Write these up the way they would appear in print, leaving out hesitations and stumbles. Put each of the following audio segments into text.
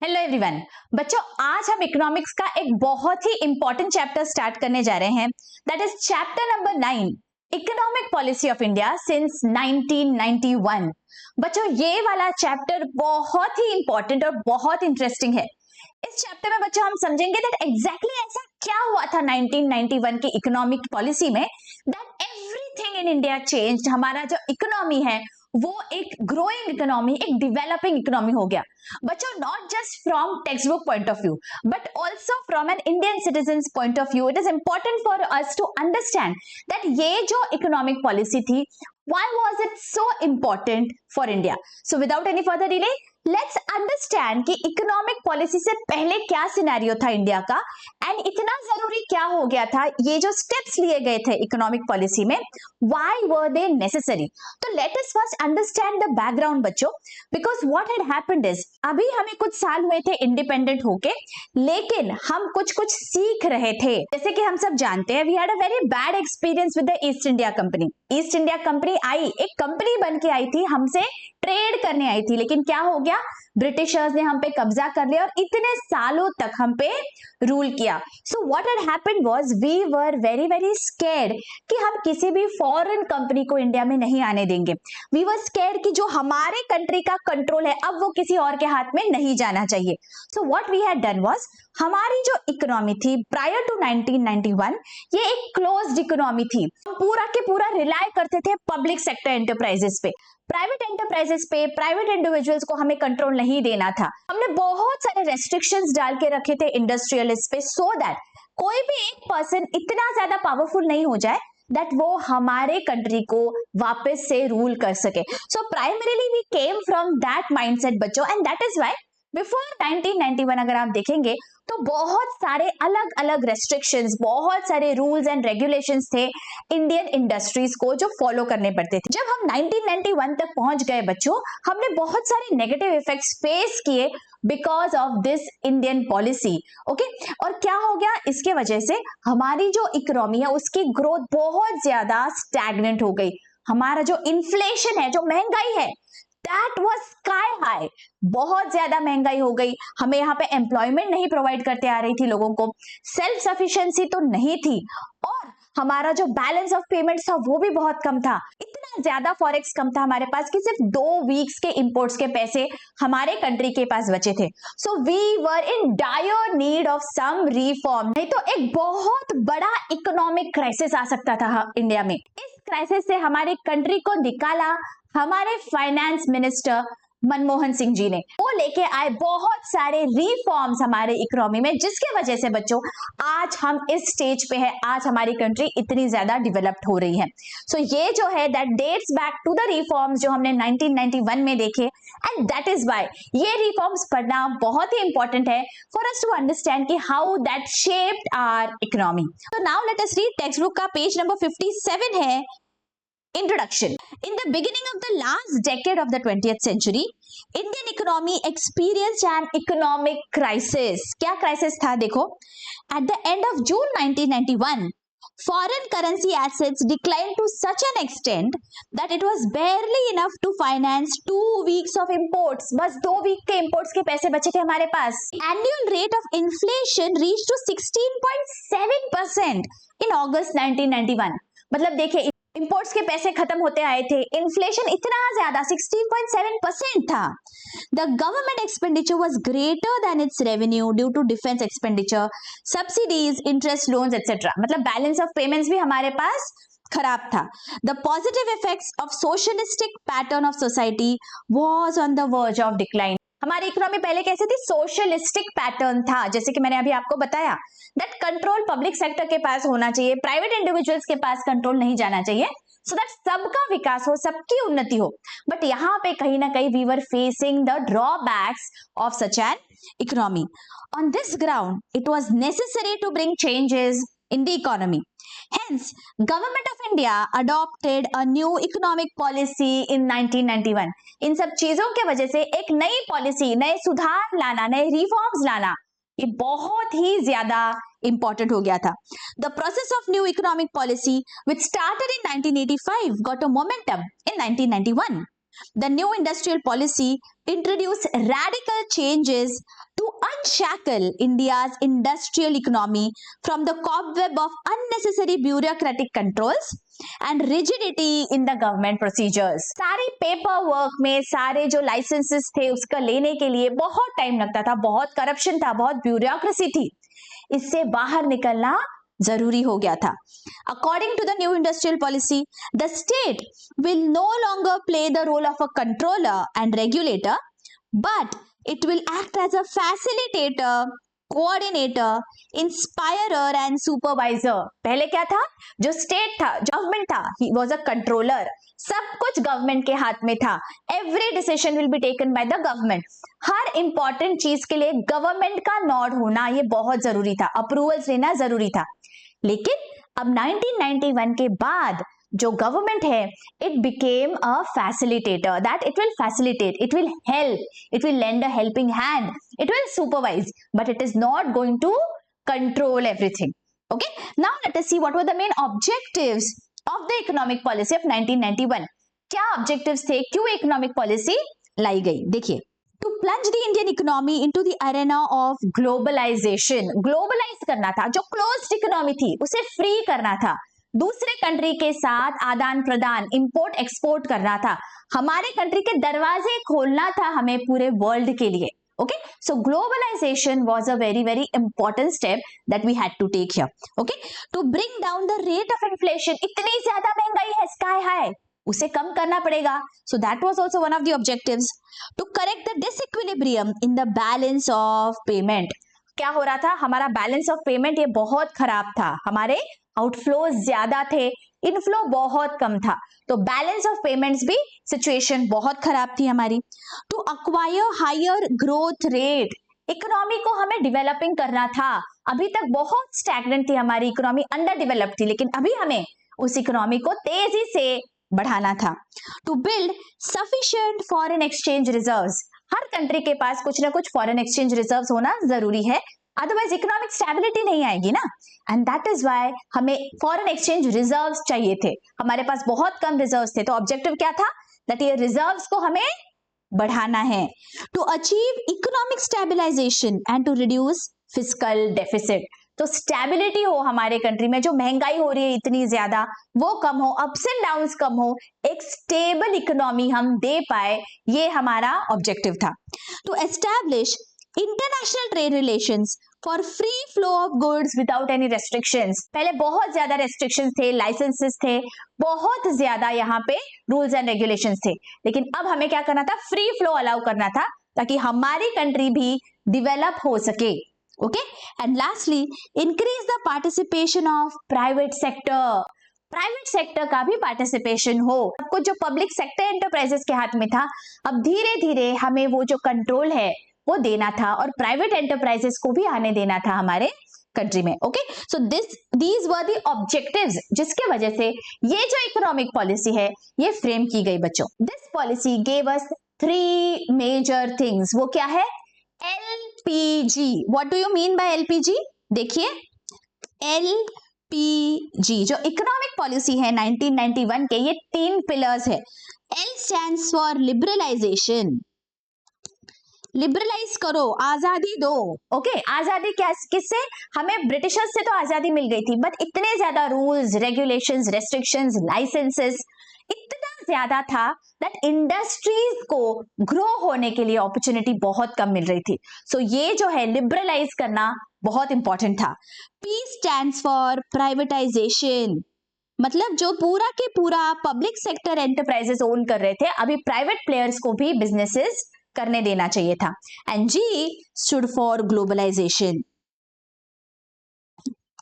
Hello everyone. बच्चों, आज हम इकोनॉमिक्स का एक बहुत ही इंपॉर्टेंट चैप्टर स्टार्ट करने जा रहे हैं। That is chapter number 9, economic policy of India since 1991। बच्चों, ये वाला चैप्टर बहुत ही इंपॉर्टेंट और बहुत इंटरेस्टिंग है। इस चैप्टर में बच्चों हम समझेंगे दैट एग्जैक्टली ऐसा क्या हुआ था 1991 की इकोनॉमिक पॉलिसी में, that everything in India changed. हमारा जो इकोनॉमी है वो एक ग्रोइंग इकोनॉमी, एक डेवलपिंग इकोनॉमी हो गया। बच्चों, not just from text book point of view but also from an Indian citizen point of view. It is important for us to understand that ये जो इकोनॉमिक पॉलिसी थी, why was it so important for India? So without any further delay, let's understand कि economic policy से पहले क्या scenario था India का and इतना जरूरी क्या हो गया था। ये जो स्टेप्स लिए गए थे इकोनॉमिक पॉलिसी में, why were they necessary? तो let us first understand the background बच्चों, because what had happened is अभी हमें कुछ साल हुए थे इंडिपेंडेंट होके, लेकिन हम कुछ कुछ सीख रहे थे। जैसे कि हम सब जानते हैं, we had a very bad experience with the East India company. East India company आई, एक कंपनी बन के आई थी, हमसे ट्रेड करने आई थी, लेकिन क्या हो गया, ब्रिटिशर्स ने हम पे कब्जा कर लिया और इतने सालों तक हम पे रूल किया। So what had happened was we were very very scared कि हम किसी भी फॉरेन कंपनी को इंडिया में नहीं आने देंगे। वी वर स्कैर्ड कि जो हमारे कंट्री का कंट्रोल है अब वो किसी और के हाथ में नहीं जाना चाहिए। So what we had done was, हमारी जो इकोनॉमी थी प्रायर टू 1991, ये एक क्लोज्ड इकोनॉमी थी। हम पूरा के पूरा रिलाय करते थे पब्लिक सेक्टर एंटरप्राइजेस पे, प्राइवेट एंटरप्राइजेस पे, प्राइवेट इंडिविजुअल्स को हमें कंट्रोल नहीं देना था। हमने बहुत सारे रेस्ट्रिक्शंस डाल के रखे थे इंडस्ट्रियलिस्ट पे, सो दैट कोई भी एक पर्सन इतना ज्यादा पावरफुल नहीं हो जाए दैट वो हमारे कंट्री को वापस से रूल कर सके। So primarily we came from that mindset बच्चों, and that is why before 1991 अगर आप देखेंगे तो बहुत सारे अलग अलग रेस्ट्रिक्शंस, बहुत सारे रूल्स एंड रेगुलेशंस थे इंडियन इंडस्ट्रीज को जो फॉलो करने पड़ते थे। जब हम 1991 तक पहुंच गए बच्चों, हमने बहुत सारे नेगेटिव इफेक्ट्स फेस किए because of this Indian policy. Okay, और क्या हो गया, इसके वजह से हमारी जो इकोनॉमी है उसकी ग्रोथ बहुत ज्यादा स्टैग्नेंट हो गई। हमारा जो इन्फ्लेशन है, जो महंगाई है, दैट वाज स्काई हाई, बहुत ज्यादा महंगाई हो गई। हमें यहाँ पे एम्प्लॉयमेंट नहीं प्रोवाइड करते आ रही थी लोगों को, सेल्फ सफिशिएंसी तो नहीं थी, और हमारा जो बैलेंस ऑफ पेमेंट था वो भी बहुत कम था। इतना ज्यादा फॉरेक्स कम था हमारे पास कि सिर्फ 2 वीक्स के इंपोर्ट्स के पैसे हमारे कंट्री के पास बचे थे। So we were in dire need of some reform, नहीं तो एक बहुत बड़ा इकोनॉमिक क्राइसिस आ सकता था इंडिया में। इस क्राइसिस से हमारे कंट्री को निकाला हमारे फाइनेंस मिनिस्टर मनमोहन सिंह जी ने। वो लेके आए बहुत सारे रिफॉर्म्स हमारे इकोनॉमी में, जिसके वजह से बच्चों आज हम इस स्टेज पे है, आज हमारी कंट्री इतनी ज्यादा डेवलप्ड हो रही है। सो ये जो है that dates back to the reforms जो हमने 1991 में देखे, एंड दैट इज व्हाई ये रिफॉर्म्स पढ़ना बहुत ही इंपॉर्टेंट है फॉर अस टू अंडरस्टैंड कि how that shaped our economy. तो now let us read text book का पेज नंबर 57 है Introduction. In the beginning of the last decade of the 20th century, Indian economy experienced an economic crisis. क्या crisis था देखो? At the end of June 1991, foreign currency assets declined to such an extent that it was barely enough to finance 2 weeks of imports. बस 2 week के imports के पैसे बचे थे हमारे पास. Annual rate of inflation reached to 16.7% in August 1991. मतलब देखिए, imports के पैसे खत्म होते आए थे, इन्फ्लेशन इतना ज्यादा 16.7% था। The government expenditure was greater than its revenue due to defence expenditure, subsidies, interest loans etcetera. मतलब बैलेंस ऑफ पेमेंट्स भी हमारे पास खराब था। The positive effects of socialistic pattern of society was on the verge of decline. हमारी economy पहले कैसे थी, सोशलिस्टिक पैटर्न था, जैसे कि मैंने अभी आपको बताया दैट कंट्रोल पब्लिक सेक्टर के पास होना चाहिए, प्राइवेट इंडिविजुअल्स के पास कंट्रोल नहीं जाना चाहिए, सो दैट सबका विकास हो, सबकी उन्नति हो। बट यहाँ पे कहीं ना कहीं we were facing the drawbacks of such an economy. On this ground it was necessary to bring changes in the economy. Hence, Government of India adopted a new economic policy in 1991. इन सब चीजों के वजह से एक नई policy, नए सुधार लाना, नए रिफॉर्म्स लाना, ये बहुत ही ज्यादा इंपॉर्टेंट हो गया था। The process of new economic policy, which started in 1985, got a momentum in 1991. The new industrial policy introduced radical changes to unshackle India's industrial economy from the cobweb of unnecessary bureaucratic controls and rigidity in the government procedures. सारे paper work में सारे जो licences थे उसका लेने के लिए बहुत टाइम लगता था, बहुत करप्शन था, बहुत ब्यूरोक्रेसी थी. इससे बाहर निकलना जरूरी हो गया था. According to the new industrial policy, the state will no longer play the role of a controller and regulator, but it will act as a facilitator, coordinator, inspirer and supervisor. पहले क्या था? जो स्टेट था, government था, he was a controller. सब कुछ government के हाथ में था. Every decision will be taken by the government. Her important चीज के लिए गवर्नमेंट का नॉड होना ये बहुत जरूरी था, अप्रूवल्स लेना जरूरी था. लेकिन अब 1991 के बाद जो गवर्नमेंट है, it became a facilitator, that it will facilitate, it will help, it will lend a helping hand, it will supervise, but it is not going to control everything. Okay, now let us see what were the main objectives of the economic policy of 1991. क्या objectives थे, क्यों economic policy लाई गई? देखिए, to plunge the Indian economy into the arena of globalization. Globalize करना था, जो closed economy थी उसे फ्री करना था, दूसरे कंट्री के साथ आदान प्रदान, इंपोर्ट एक्सपोर्ट करना था, हमारे कंट्री के दरवाजे खोलना था हमें पूरे वर्ल्ड के लिए. Okay, so globalization was a very very important step that we had to take here. Okay, to bring down the rate of inflation. इतनी ज्यादा महंगाई है, sky high, उसे कम करना पड़ेगा. So that was also one of the objectives. To correct the disequilibrium in the balance of payment. क्या हो रहा था? हमारा बैलेंस ऑफ पेमेंट ये बहुत खराब था, हमारे आउटफ्लोज ज्यादा थे, इनफ्लो बहुत कम था, तो बैलेंस ऑफ पेमेंट्स भी सिचुएशन बहुत खराब थी हमारी. To acquire higher growth rate. Economy को हमें डेवलपिंग करना था, अभी तक बहुत स्टैग्नेंट थी हमारी इकोनॉमी, अंडर डेवलप्ड थी, लेकिन अभी हमें उस इकोनॉमी को तेजी से बढ़ाना था. To build sufficient foreign exchange reserves. हर कंट्री के पास कुछ ना कुछ फॉरेन एक्सचेंज रिजर्व्स होना जरूरी है, अदरवाइज इकोनॉमिक स्टेबिलिटी नहीं आएगी ना. एंड दैट इज व्हाई हमें फॉरेन एक्सचेंज रिजर्व्स चाहिए थे, हमारे पास बहुत कम रिजर्व्स थे, तो ऑब्जेक्टिव क्या था? दैट ये रिजर्व्स को हमें बढ़ाना है. To achieve economic stabilization and to reduce fiscal deficit. तो स्टेबिलिटी हो हमारे कंट्री में, जो महंगाई हो रही है इतनी ज्यादा वो कम हो, अप्स एंड डाउन्स कम हो, एक स्टेबल इकोनॉमी हम दे पाए, ये हमारा ऑब्जेक्टिव था. To establish international trade relations for free flow of goods without any restrictions. पहले बहुत ज्यादा रेस्ट्रिक्शंस थे, लाइसेंसेस थे, बहुत ज्यादा यहाँ पे रूल्स एंड रेगुलेशंस थे, लेकिन अब हमें क्या करना था? फ्री फ्लो अलाउ करना था, ताकि हमारी कंट्री भी डेवलप हो सके. Okay, and lastly, increase the participation of private sector. Private sector का भी पार्टिसिपेशन हो. कुछ जो पब्लिक सेक्टर एंटरप्राइजेस के हाथ में था, अब धीरे धीरे हमें वो जो कंट्रोल है वो देना था और प्राइवेट एंटरप्राइजेस को भी आने देना था हमारे कंट्री में. Okay, so these were the objectives जिसके वजह से ये जो इकोनॉमिक पॉलिसी है ये फ्रेम की गई बच्चों. This policy gave us 3 major things. वो क्या है? LPG. What do you mean by LPG? देखिए, LPG जो इकोनॉमिक पॉलिसी है 1991 के, ये 3 पिलर्स है. L stands for liberalization. Liberalise करो, आजादी दो. ओके, आजादी क्या, किससे? हमें ब्रिटिशर्स से तो आजादी मिल गई थी, बट इतने ज्यादा रूल्स, रेगुलेशंस, रेस्ट्रिक्शंस, लाइसेंसेस इतना ज्यादा था दैट इंडस्ट्रीज को ग्रो होने के लिए अपॉर्चुनिटी बहुत कम मिल रही थी. सो ये जो है लिबरलाइज करना बहुत इंपॉर्टेंट था. P stands for privatisation. मतलब जो पूरा के पूरा पब्लिक सेक्टर एंटरप्राइजेस ओन कर रहे थे, अभी प्राइवेट प्लेयर्स को भी बिजनेसेस करने देना चाहिए था. And G stood for globalization.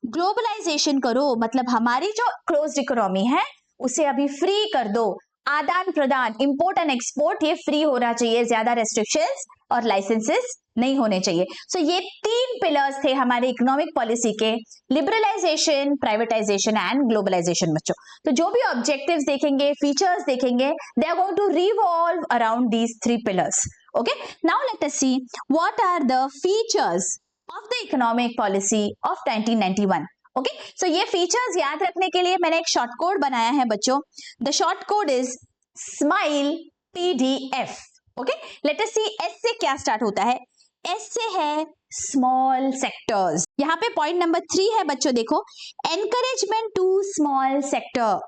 Globalization करो मतलब हमारी जो क्लोज्ड इकोनॉमी है उसे अभी फ्री कर दो, आदान प्रदान, इंपोर्ट एंड एक्सपोर्ट ये फ्री होना चाहिए, ज्यादा रेस्ट्रिक्शंस और लाइसेंसेस नहीं होने चाहिए. सो ये 3 पिलर्स थे हमारे इकोनॉमिक पॉलिसी के, लिबरलाइजेशन, प्राइवेटाइजेशन एंड ग्लोबलाइजेशन. बच्चों, तो जो भी ऑब्जेक्टिव्स देखेंगे, फीचर्स देखेंगे, they are going to revolve around these 3 pillars. Okay, now let us see what are the features of the economic policy of 1991. Okay, so ये features याद रखने के लिए मैंने एक शॉर्ट कोड बनाया है बच्चों. The short code is smile TDF. Okay, let us see S से क्या स्टार्ट होता है. एस से है स्मॉल सेक्टर्स. यहाँ पे पॉइंट नंबर 3 है बच्चों, देखो, encouragement to small sector.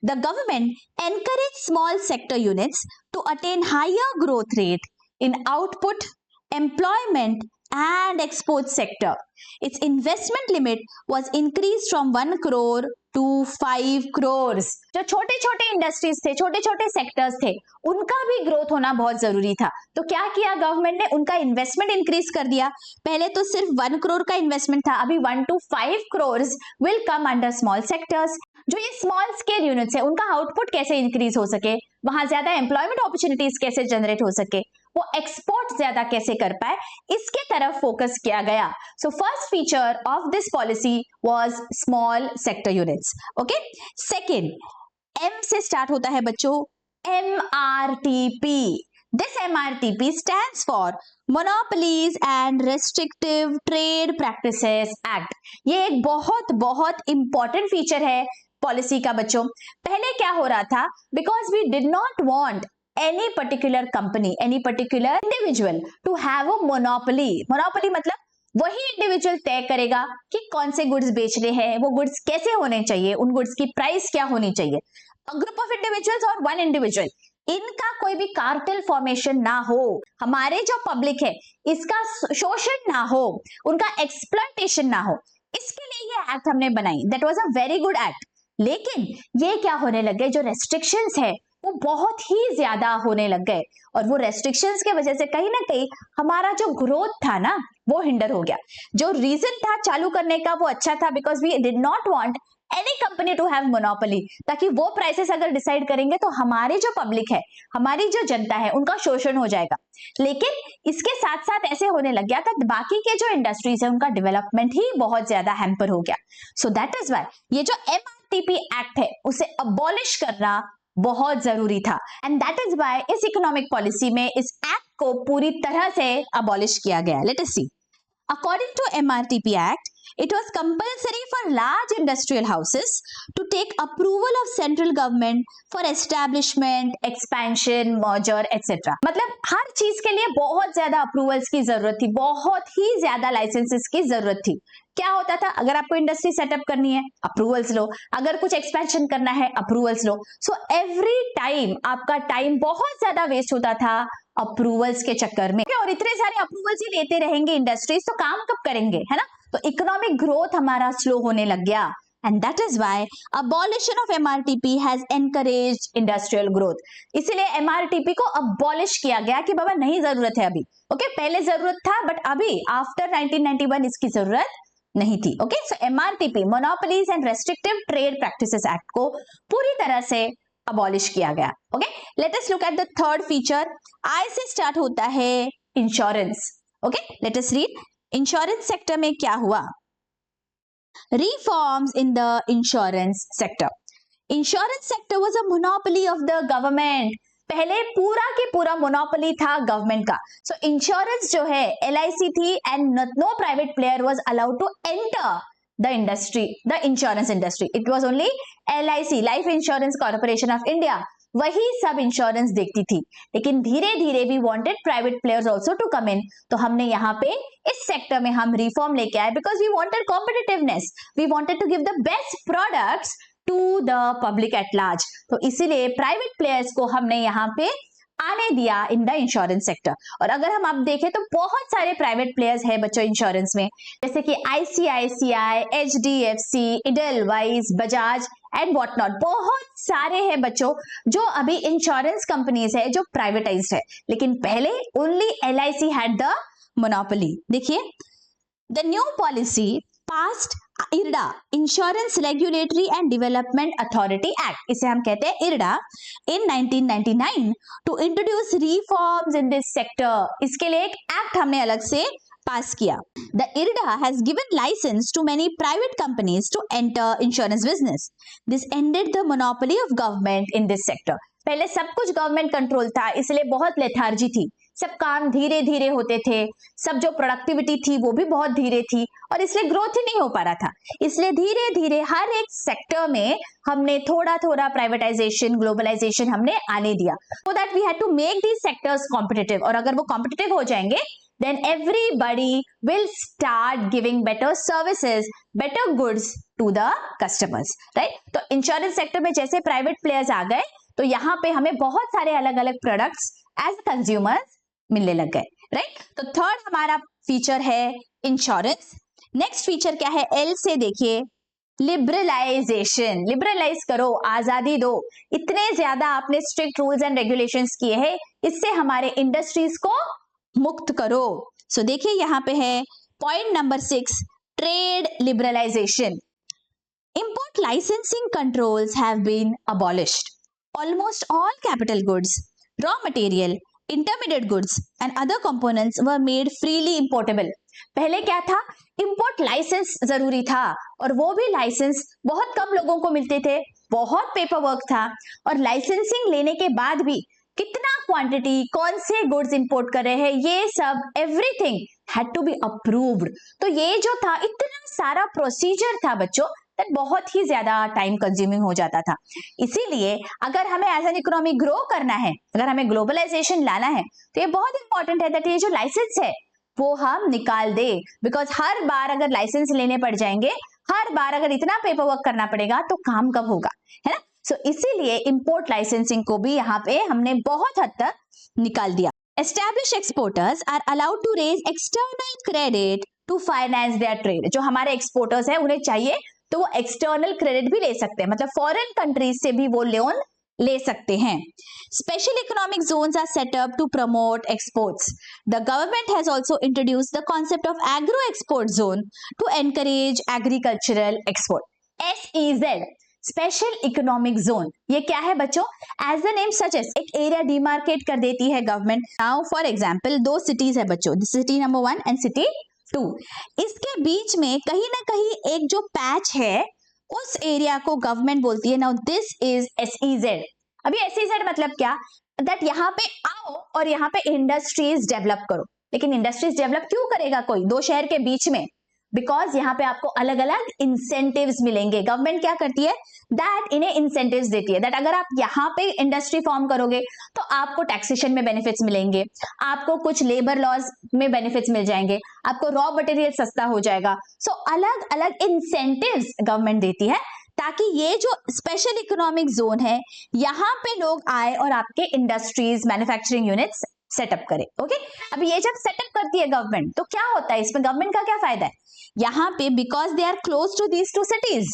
The government encourage small sector units to attain higher growth rate in output, employment and export sector. Its investment limit was increased from 1 crore to 5 crores. जो छोटे छोटे industries थे, छोटे छोटे sectors थे, उनका भी growth होना बहुत जरूरी था. तो क्या किया गवर्नमेंट ने, उनका इन्वेस्टमेंट इंक्रीज कर दिया. पहले तो सिर्फ 1 करोड़ का इन्वेस्टमेंट था, अभी 1 to 5 crores will come under small sectors. जो ये स्मॉल स्केल यूनिट्स है, उनका आउटपुट कैसे इंक्रीज हो सके, वहां ज्यादा एम्प्लॉयमेंट अपॉर्चुनिटीज कैसे जनरेट हो सके, वो एक्सपोर्ट ज्यादा कैसे कर पाए, इसके तरफ फोकस किया गया. So first feature of this policy was small sector units. Okay, second, M से स्टार्ट होता है बच्चों, MRTP. This MRTP stands for Monopolies and Restrictive Trade Practices Act. ये एक बहुत बहुत इंपॉर्टेंट फीचर है पॉलिसी का बच्चों. पहले क्या हो रहा था, because we did not want any particular company, any particular individual to have a monopoly. Monopoly मतलब वही इंडिविजुअल तय करेगा कि कौन से गुड्स बेचने हैं, वो गुड्स कैसे होने चाहिए, उन गुड्स की प्राइस क्या होनी चाहिए. अ ग्रुप ऑफ इंडिविजुअल्स और वन इंडिविजुअल, इनका कोई भी कार्टेल फॉर्मेशन ना हो, हमारे जो पब्लिक है इसका शोषण ना हो, उनका एक्सप्लॉयटेशन ना हो, इसके लिए ये एक्ट हमने बनाई. That was a very good act. लेकिन ये क्या होने लग गए, जो रेस्ट्रिक्शंस है वो बहुत ही ज्यादा होने लग गए, और वो रेस्ट्रिक्शंस के वजह से कहीं ना कहीं हमारा जो ग्रोथ था ना, वो हिंडर हो गया. जो रीजन था चालू करने का वो अच्छा था, because we did not want any company to have monopoly, ताकि वो प्राइसेस अगर डिसाइड करेंगे तो हमारी जो पब्लिक है, हमारी जो जनता है, उनका शोषण हो जाएगा. लेकिन इसके साथ साथ ऐसे होने लग गया था, बाकी के जो इंडस्ट्रीज है उनका डेवलपमेंट ही बहुत ज्यादा हैम्पर हो गया. सो दैट इज व्हाई ये जो MRTP एक्ट है उसे अबॉलिश करना बहुत जरूरी था. एंड दैट इज व्हाई इस इकोनॉमिक पॉलिसी में इस एक्ट को पूरी तरह से अबॉलिश किया गया. Let us see. According to MRTP Act, it was compulsory for large industrial houses to take approval of central government for establishment, expansion, merger, etc. मतलब हर चीज के लिए बहुत ज्यादा अप्रूवल्स की जरूरत थी, बहुत ही ज्यादा लाइसेंसेस की जरूरत थी. क्या होता था, अगर आपको इंडस्ट्री सेटअप करनी है अप्रूवल्स लो, अगर कुछ एक्सपेंशन करना है अप्रूवल्स लो. सो एवरी टाइम आपका टाइम बहुत ज्यादा वेस्ट होता था अप्रूवल्स के चक्कर में, और इतने सारे अप्रूवल्स ही लेते रहेंगे इंडस्ट्रीज, तो काम कब करेंगे, है ना. तो इकोनॉमिक ग्रोथ हमारा स्लो होने लग गया. And that is why abolition of MRTP has encouraged industrial growth. इसीलिए MRTP को abolish किया गया कि बाबा नहीं जरूरत है अभी. ओके, पहले जरूरत था, बट अभी आफ्टर 1991 इसकी जरूरत नहीं थी. Okay, so MRTP, monopolies and restrictive trade practices act को पूरी तरह से अबॉलिश किया गया. Okay, let us look at the third feature. I से स्टार्ट होता है insurance. Okay, let us read. Insurance sector में क्या हुआ? Reforms in the insurance sector. Insurance sector was a monopoly of the government. पहले पूरा के पूरा मोनोपोली था गवर्नमेंट का. सो इंश्योरेंस जो है LIC थी, and no private player was allowed to enter the industry, the insurance industry. It was only LIC, life insurance corporation of India, वही सब इंश्योरेंस देखती थी. लेकिन धीरे धीरे we wanted private players also to come in. तो हमने यहाँ पे इस सेक्टर में हम रिफॉर्म लेके आए, because we wanted competitiveness, we wanted to give the best products to the public at large. तो इसीलिए प्राइवेट प्लेयर्स को हमने यहाँ पे आने दिया इन द इंश्योरेंस सेक्टर. और अगर हम अब देखें तो बहुत सारे प्राइवेट प्लेयर्स है बच्चों इंश्योरेंस में, जैसे कि ICICI, HDFC, Edelweiss, Bajaj and what not. बहुत सारे हैं बच्चों जो अभी इंश्योरेंस कंपनीज है जो प्राइवेटाइज्ड है, लेकिन पहले only LIC had the monopoly. देखिए, the new policy passed IRDA, insurance regulatory and development authority act, इसे हम कहते हैं IRDA, in 1999 to introduce reforms in this sector. इसके लिए एक एक्ट हमने अलग से पास किया. The IRDA has given license to many private companies to enter insurance business. This ended the monopoly of government in this sector. पहले सब कुछ गवर्नमेंट कंट्रोल था, इसलिए बहुत लेथार्जी थी. सब काम धीरे धीरे होते थे, सब जो प्रोडक्टिविटी थी वो भी बहुत धीरे थी और इसलिए ग्रोथ ही नहीं हो पा रहा था। इसलिए धीरे धीरे हर एक सेक्टर में हमने थोड़ा थोड़ा प्राइवेटाइजेशन, ग्लोबलाइजेशन हमने आने दिया, so that we had to make these sectors competitive. और अगर वो कॉम्पिटिटिव हो जाएंगे then everybody will start giving better services, better goods to the customers, right? तो इंश्योरेंस सेक्टर में जैसे प्राइवेट प्लेयर्स आ गए तो यहाँ पे हमें बहुत सारे अलग अलग प्रोडक्ट्स एज कंज्यूमर्स मिलने लग गए, राइट? तो थर्ड हमारा फीचर है इंश्योरेंस। नेक्स्ट फीचर क्या है? एल से देखिए, लिबरलाइजेशन। लिबरलाइज करो, आजादी दो। इतने ज्यादा आपने स्ट्रिक्ट रूल्स एंड रेगुलेशंस किए हैं, इससे हमारे इंडस्ट्रीज को मुक्त करो। सो देखिए यहाँ पे है point number 6, trade liberalization. Import licensing controls have been abolished. Almost all capital goods, raw material, intermediate goods and other components were made freely importable. पहले क्या था? इंपोर्ट लाइसेंस जरूरी था और वो भी लाइसेंस बहुत कम लोगों को मिलते थे, बहुत पेपर वर्क था और लाइसेंसिंग लेने के बाद भी कितना क्वांटिटी, कौन से गुड्स इंपोर्ट कर रहे हैं, ये सब everything had to be approved. तो ये जो था इतना सारा प्रोसीजर था बच्चों, दैट बहुत ही ज्यादा टाइम कंज्यूमिंग हो जाता था। इसीलिए अगर हमें एज एन इकोनॉमी ग्रो करना है, अगर हमें ग्लोबलाइजेशन लाना है, तो ये बहुत इंपॉर्टेंट है दैट ये जो लाइसेंस है वो हम निकाल दे। बिकॉज हर बार अगर लाइसेंस लेने पड़ जाएंगे, हर बार अगर इतना पेपर वर्क करना पड़ेगा तो काम कब होगा, है ना? सो इसीलिए इंपोर्ट लाइसेंसिंग को भी यहाँ पे हमने बहुत हद तक निकाल दिया। Established exporters are allowed to raise external credit to finance their trade. जो हमारे एक्सपोर्टर्स हैं उन्हें चाहिए तो वो एक्सटर्नल क्रेडिट भी ले सकते हैं, मतलब फॉरेन कंट्रीज से भी वो लोन ले सकते हैं। Special economic zones are set up to promote exports. The government has also introduced the concept of agro export zone to encourage agricultural export. SEZ, special economic zone, ये क्या है बच्चों? एज द नेम सजेस्ट, एक area demarcate कर देती है government. Now for example 2 cities है बच्चों, सिटी नंबर 1 एंड सिटी 2। इसके बीच में कहीं ना कहीं एक जो पैच है उस एरिया को गवर्नमेंट बोलती है नाउ दिस इज SEZ। अभी SEZ मतलब क्या? दैट यहाँ पे आओ और यहाँ पे इंडस्ट्रीज डेवलप करो। लेकिन इंडस्ट्रीज डेवलप क्यों करेगा कोई 2 शहर के बीच में? बिकॉज यहाँ पे आपको अलग अलग इंसेंटिव्स मिलेंगे। गवर्नमेंट क्या करती है? दैट इन्हें इंसेंटिव्स देती है, दैट अगर आप यहाँ पे इंडस्ट्री फॉर्म करोगे तो आपको टैक्सेशन में बेनिफिट्स मिलेंगे, आपको कुछ लेबर लॉज में बेनिफिट्स मिल जाएंगे, आपको रॉ मटेरियल सस्ता हो जाएगा। सो अलग अलग इंसेंटिव्स गवर्नमेंट देती है ताकि ये जो स्पेशल इकोनॉमिक जोन है यहाँ पे लोग आए और आपके इंडस्ट्रीज, मैन्युफैक्चरिंग यूनिट्स सेटअप करे। ओके, अभी ये जब सेटअप करती है गवर्नमेंट तो क्या होता है इसमें? गवर्नमेंट का क्या फायदा है यहाँ पे? Because they are close to these 2 cities,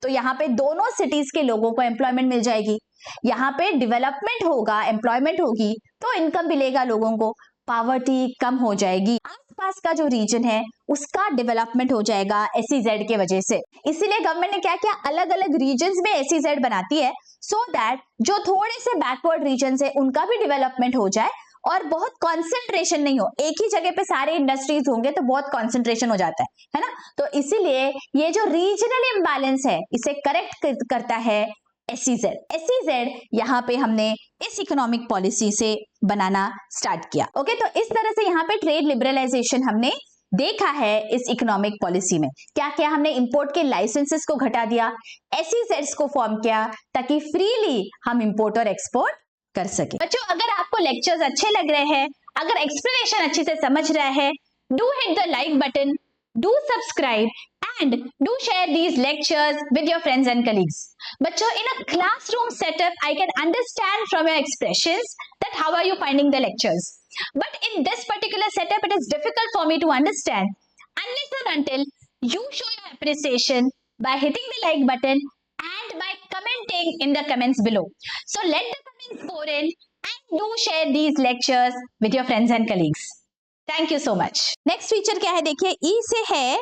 तो यहाँ पे दोनों सिटीज के लोगों को एम्प्लॉयमेंट मिल जाएगी, यहाँ पे डेवलपमेंट होगा, एम्प्लॉयमेंट होगी तो इनकम मिलेगा लोगों को, पॉवर्टी कम हो जाएगी, आसपास का जो रीजन है उसका डेवलपमेंट हो जाएगा SEZ के वजह से। इसीलिए गवर्नमेंट ने क्या किया, अलग अलग रीजन्स में SEZ बनाती है सो दैट जो थोड़े से बैकवर्ड रीजन है उनका भी डेवलपमेंट हो जाए और बहुत कंसंट्रेशन नहीं हो। एक ही जगह पे सारे इंडस्ट्रीज होंगे तो बहुत कंसंट्रेशन हो जाता है ना? तो इसीलिए ये जो रीजनल इम्बैलेंस है इसे करेक्ट करता है SEZ। SEZ यहाँ पे हमने इस इकोनॉमिक पॉलिसी से बनाना स्टार्ट किया। ओके, तो इस तरह से यहाँ पे ट्रेड लिबरलाइजेशन हमने देखा है इस इकोनॉमिक पॉलिसी में। क्या क्या हमने इंपोर्ट के लाइसेंसेस को घटा दिया, SEZs को फॉर्म किया ताकि फ्रीली हम इंपोर्ट और एक्सपोर्ट कर सके। बच्चों अगर आपको लेक्चर्स अच्छे लग रहे हैं, अगर एक्सप्लेनेशन अच्छे से समझ रहा है, do hit the like button, do subscribe and do share these lectures with your friends and colleagues. बच्चों, in a classroom setup, I can understand from your expressions that how are you finding the lectures. But in this particular setup, it is difficult for me to understand unless and until you show your appreciation by hitting the like button and by commenting in the comments below. So let the comments pour in and do share these lectures with your friends and colleagues. Thank you so much. Next feature क्या है देखिए, E से है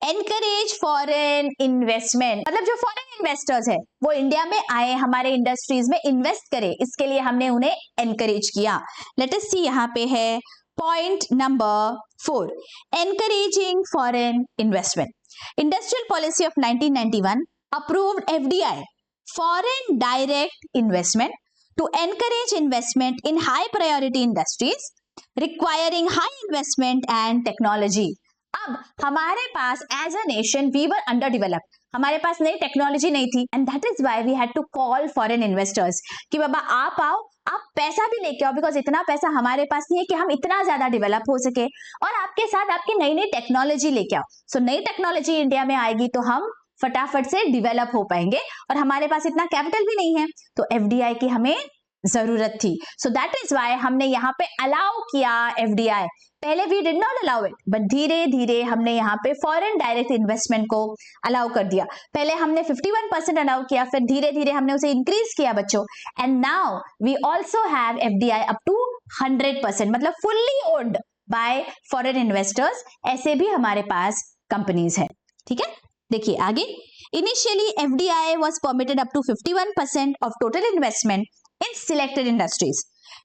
encourage foreign investment. मतलब जो foreign investors है वो India में आए, हमारे इंडस्ट्रीज में इन्वेस्ट करे, इसके लिए हमने उन्हें एनकरेज किया। लेट अस सी, यहाँ पे है point number 4, encouraging foreign investment. Industrial policy of 1991 approved FDI, foreign direct investment, to encourage investment in high priority industries requiring high investment and technology. अब हमारे पास as a nation we were under developed, हमारे पास नई technology नहीं थी and that is why we had to call foreign investors कि बाबा आप आओ, आप पैसा भी लेके आओ, बिकॉज इतना पैसा हमारे पास नहीं है कि हम इतना ज्यादा डेवलप हो सके, और आपके साथ आपकी नई नई टेक्नोलॉजी लेके आओ। सो नई टेक्नोलॉजी इंडिया में आएगी तो हम फटाफट से डेवलप हो पाएंगे, और हमारे पास इतना कैपिटल भी नहीं है, तो एफडीआई की हमें जरूरत थी। सो दैट इज व्हाई हमने यहाँ पे अलाउ किया एफडीआई। पहले we did not allow it, but धीरे धीरे हमने यहाँ पे फॉरेन डायरेक्ट इन्वेस्टमेंट को अलाउ कर दिया। पहले हमने 51% अलाउ किया, फिर धीरे धीरे हमने उसे इंक्रीज किया बच्चों, and now we also have FDI up to 100%, मतलब fully owned by foreign investors. ऐसे भी हमारे पास कंपनीज है, ठीक है। देखिए आगे, initially FDI was permitted up to 51% of total investment in selected industries.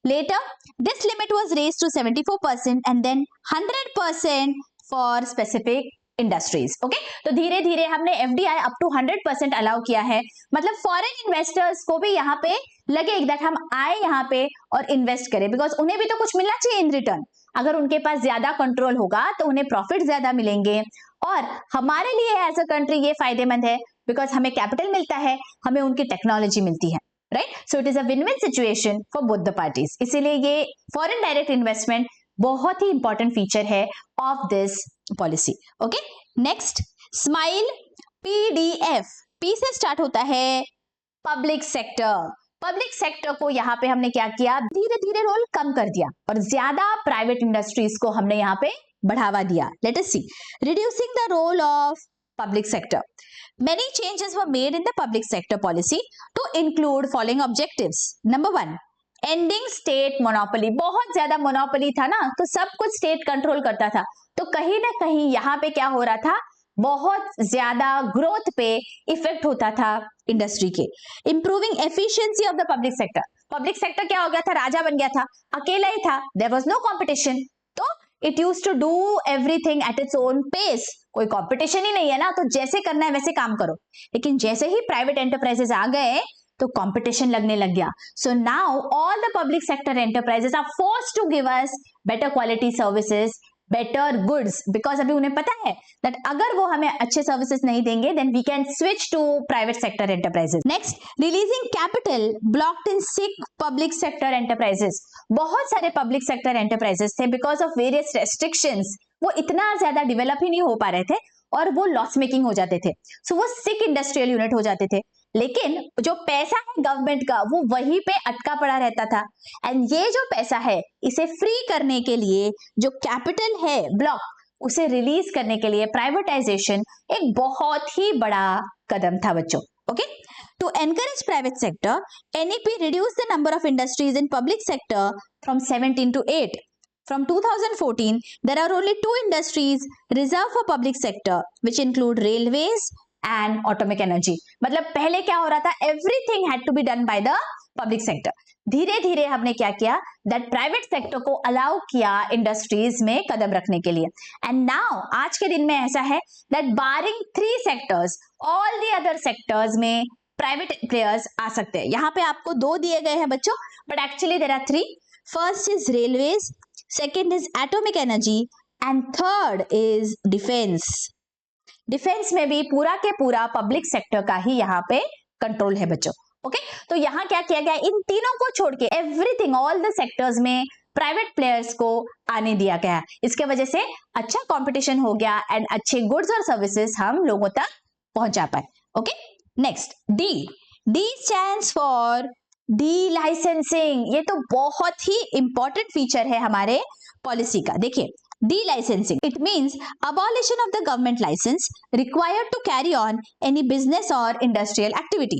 Later, this limit was raised to 74% and then 100% for specific industries. Okay? तो धीरे धीरे हमने FDI up to 100% अलाउ किया है, मतलब फॉरेन इन्वेस्टर्स को भी यहाँ पे लगे दैट हम आए यहाँ पे और इन्वेस्ट करें, बिकॉज उन्हें भी तो कुछ मिलना चाहिए इन रिटर्न। अगर उनके पास ज्यादा कंट्रोल होगा तो उन्हें प्रॉफिट ज्यादा मिलेंगे, और हमारे लिए एज अ कंट्री ये फायदेमंद है बिकॉज हमें कैपिटल मिलता है, हमें उनकी टेक्नोलॉजी मिलती है, right. So it is a win win situation for both the parties. इसीलिए ये फॉरेन डायरेक्ट इन्वेस्टमेंट बहुत ही इंपॉर्टेंट फीचर है of this policy. Okay, next smile PDF, P से स्टार्ट होता है पब्लिक सेक्टर। पब्लिक सेक्टर को यहाँ पे हमने क्या किया, धीरे धीरे रोल कम कर दिया और ज्यादा प्राइवेट इंडस्ट्रीज को हमने यहाँ पे बढ़ावा दिया। Let us see, reducing the role of public sector. Many changes were made in the public sector policy to include following objectives. Number 1, ending state monopoly. बहुत ज्यादा monopoly था ना, तो सब कुछ state control करता था, तो कहीं ना कहीं यहाँ पे क्या हो रहा था, बहुत ज्यादा growth पे इफेक्ट होता था इंडस्ट्री के। Improving efficiency of the public sector. Public sector क्या हो गया था, राजा बन गया था, अकेला ही था, there was no competition, तो it use to do everything at its own pace. कोई कंपटीशन ही नहीं है ना, तो जैसे करना है वैसे काम करो। लेकिन जैसे ही प्राइवेट एंटरप्राइजेस आ गए तो कंपटीशन लगने लग गया। So now all the public sector enterprises are forced to give us better quality services, better goods, because अभी उन्हें पता है दैट अगर वो हमें अच्छे सर्विसेज नहीं देंगे then we can switch to private sector enterprises. Next, releasing capital blocked in 6 public sector enterprises. बहुत सारे पब्लिक सेक्टर एंटरप्राइजेस थे, बिकॉज ऑफ वेरियस रेस्ट्रिक्शंस वो इतना ज्यादा डेवलप ही नहीं हो पा रहे थे और वो लॉस मेकिंग हो जाते थे, सो वो सिक इंडस्ट्रियल यूनिट हो जाते थे। लेकिन जो पैसा है गवर्नमेंट का वो वहीं पे अटका पड़ा रहता था, एंड ये जो पैसा है इसे फ्री करने के लिए जो कैपिटल है ब्लॉक, उसे रिलीज करने के लिए प्राइवेटाइजेशन एक बहुत ही बड़ा कदम था बच्चों। Okay, to encourage private sector, NEP reduce the number of industries in public sector from 17 to 8. From 2014, there are only 2 industries reserved for public sector, which include railways and atomic energy. मतलब पहले क्या हो रहा था, everything had to be done by the public sector. धीरे धीरे हमने क्या किया, that private sector को allow किया इंडस्ट्रीज में कदम रखने के लिए, and now आज के दिन में ऐसा है that barring 3 sectors, all the other sectors में प्राइवेट प्लेयर्स आ सकते हैं। यहाँ पे आपको 2 दिए गए हैं बच्चों, but actually there are 3. First is railways, second is atomic energy and third is defense. Defence में भी पूरा के पूरा पब्लिक सेक्टर का ही यहाँ पे कंट्रोल है बच्चों। ओके, तो यहाँ क्या किया गया, इन तीनों को छोड़ के एवरीथिंग ऑल द सेक्टर्स में प्राइवेट प्लेयर्स को आने दिया गया। इसके वजह से अच्छा कंपटीशन हो गया एंड अच्छे गुड्स और सर्विसेज हम लोगों तक पहुंचा पाए। Okay, next D stands for D licensing. ये तो बहुत ही इंपॉर्टेंट फीचर है हमारे पॉलिसी का। देखिए, de-licensing, it means abolition of the government license required to carry on any business or industrial activity.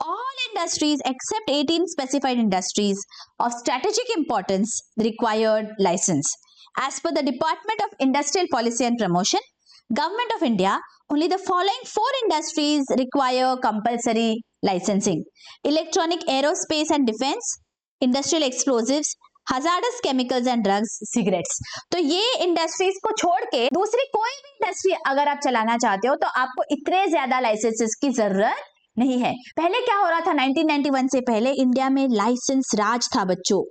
All industries except 18 specified industries of strategic importance required license. As per the Department of Industrial Policy and Promotion, Government of India, only the following 4 industries require compulsory licensing: electronic, aerospace and defense, industrial explosives, hazardous chemicals and drugs, cigarettes. तो ये industries को छोड़ के दूसरी कोई भी industry अगर आप चलाना चाहते हो तो आपको इतने ज्यादा लाइसेंसेस की जरूरत नहीं है। पहले क्या हो रहा था, 1991 से पहले इंडिया में लाइसेंस राज था बच्चों,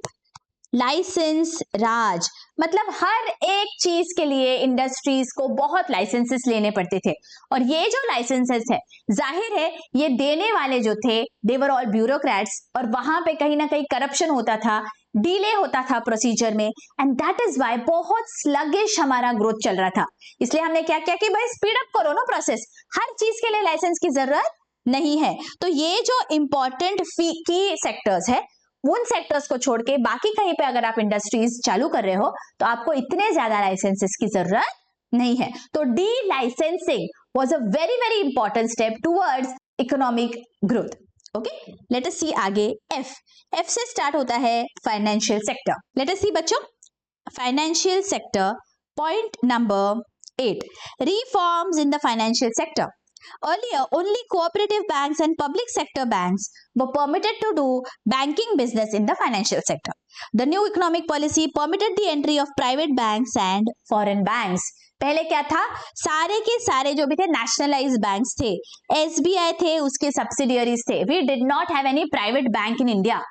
लाइसेंस राज, मतलब हर एक चीज के लिए इंडस्ट्रीज को बहुत लाइसेंसेस लेने पड़ते थे, और ये जो लाइसेंसेस है जाहिर है ये देने वाले जो थे दे वर ऑल ब्यूरोक्रेट्स, और वहां पे कहीं ना कहीं करप्शन होता था, डिले होता था प्रोसीजर में, एंड दैट इज वाई बहुत स्लगिश हमारा ग्रोथ चल रहा था। इसलिए हमने क्या किया कि भाई स्पीड अप करो ना प्रोसेस, हर चीज के लिए लाइसेंस की जरूरत नहीं है। तो ये जो इंपॉर्टेंट की सेक्टर्स है उन सेक्टर्स को छोड़ के बाकी कहीं पे अगर आप इंडस्ट्रीज चालू कर रहे हो तो आपको इतने ज्यादा लाइसेंसेस की जरूरत नहीं है। तो delicensing was a very very important step towards economic growth. Okay, let us see आगे एफ। एफ से स्टार्ट होता है financial sector. Let us see बच्चों financial sector, point number 8, reforms in the financial sector. Earlier, only cooperative banks and public sector banks were permitted to do banking business in the financial sector. The new economic policy permitted the entry of private banks and foreign banks. पहले क्या था, सारे के सारे जो भी थे nationalised banks थे, एसबीआई थे, उसके सब्सिडियरीज थे। We did not have any private bank in India.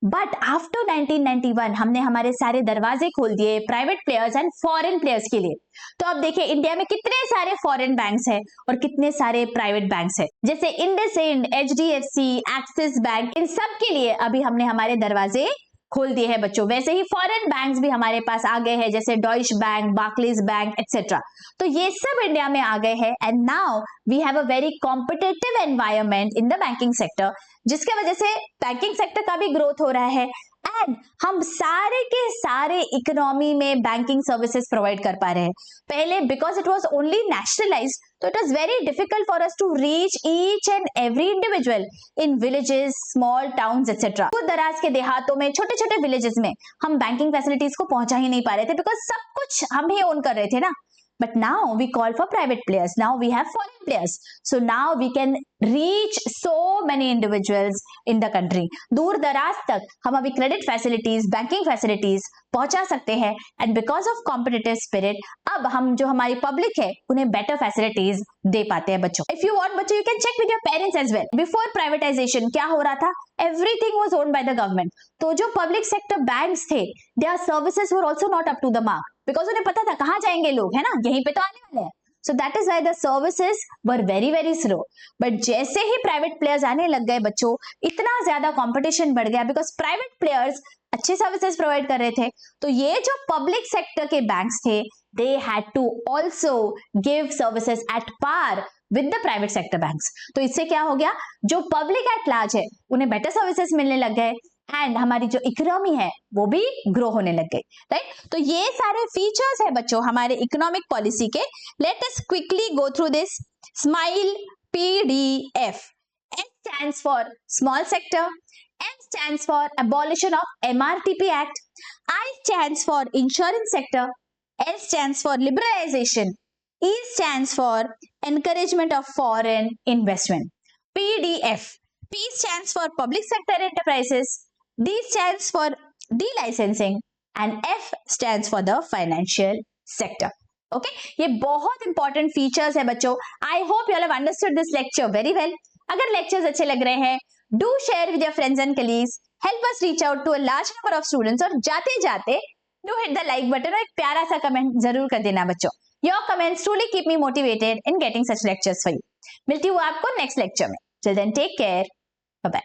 But after 1991 हमने हमारे सारे दरवाजे खोल दिए private players and foreign players के लिए। तो अब देखिए इंडिया में कितने सारे फॉरेन बैंक्स हैं और कितने सारे प्राइवेट बैंक्स हैं, जैसे इंडसइंड, एचडीएफसी, एक्सिस बैंक, इन सब के लिए अभी हमने हमारे दरवाजे खोल दिए हैं बच्चों। वैसे ही फॉरेन बैंक्स भी हमारे पास आ गए हैं, जैसे Deutsche Bank, Barclays Bank etcetera. तो ये सब इंडिया में आ गए हैं, and now we have a very competitive environment in the banking sector, जिसके वजह से बैंकिंग सेक्टर का भी ग्रोथ हो रहा है, एंड हम सारे के सारे इकोनॉमी में बैंकिंग सर्विसेज प्रोवाइड कर पा रहे हैं। पहले because it was only nationalised, तो it was very difficult for us to reach each and every individual in villages, small towns etcetera. दूर दराज के देहातों में, छोटे छोटे विलेजेस में हम बैंकिंग फैसिलिटीज को पहुंचा ही नहीं पा रहे थे, बिकॉज सब कुछ हम ही ओन कर रहे थे ना। But now we call for private players. Now we have foreign players. So now we can reach so many individuals in the country. दूर दराज तक हम अभी क्रेडिट फैसिलिटीज, बैंकिंग फैसिलिटीज पहुंचा सकते हैं, and because of competitive spirit अब हम जो हमारी पब्लिक है उन्हें बेटर फैसिलिटीज दे पाते हैं बच्चों। इफ यू वांट बच्चों, you can check with your parents as well. Before privatization क्या हो रहा था, everything was owned by the government. तो जो पब्लिक सेक्टर बैंक्स थे, their services were also not up to the mark, because उन्हें पता था कहाँ जाएंगे लोग, है ना, यहीं पे तो आने वाले हैं। So that is why the services were very very slow. But जैसे ही प्राइवेट प्लेयर्स आने लग गए बच्चों, इतना ज्यादा कंपटीशन बढ़ गया, बिकॉज प्राइवेट प्लेयर्स अच्छे सर्विसेज प्रोवाइड कर रहे थे। तो ये जो पब्लिक सेक्टर के बैंक्स थे, they had to also give services at par with the private sector banks. तो इससे क्या हो गया, जो पब्लिक एट लार्ज है उन्हें बेटर सर्विसेज मिलने लग गए, एंड हमारी जो इकोनॉमी है वो भी ग्रो होने लग गई, राइट। तो ये सारे फीचर्स है बच्चों हमारे इकोनॉमिक पॉलिसी के। Let us quickly go through this. Smile PDF. S stands for small sector, M stands for abolition of MRTP Act, I stands for insurance sector, L stands for liberalization, E stands for encouragement of foreign investment. PDF. P stands for public sector enterprises, D stands for delicensing, and F stands for the financial sector. Okay, ये बहुत important features है बच्चों। I hope you all have understood this lecture very well. अगर lectures अच्छे लग रहे हैं, do share with your friends and colleagues, help us reach out to a large number of students, और जाते जाते do hit the like button और एक प्यारा सा कमेंट जरूर कर देना बच्चों। Your comments truly keep me motivated in getting such lectures for you. मिलती हूँ आपको नेक्स्ट लेक्चर में। Till then take care, bye bye.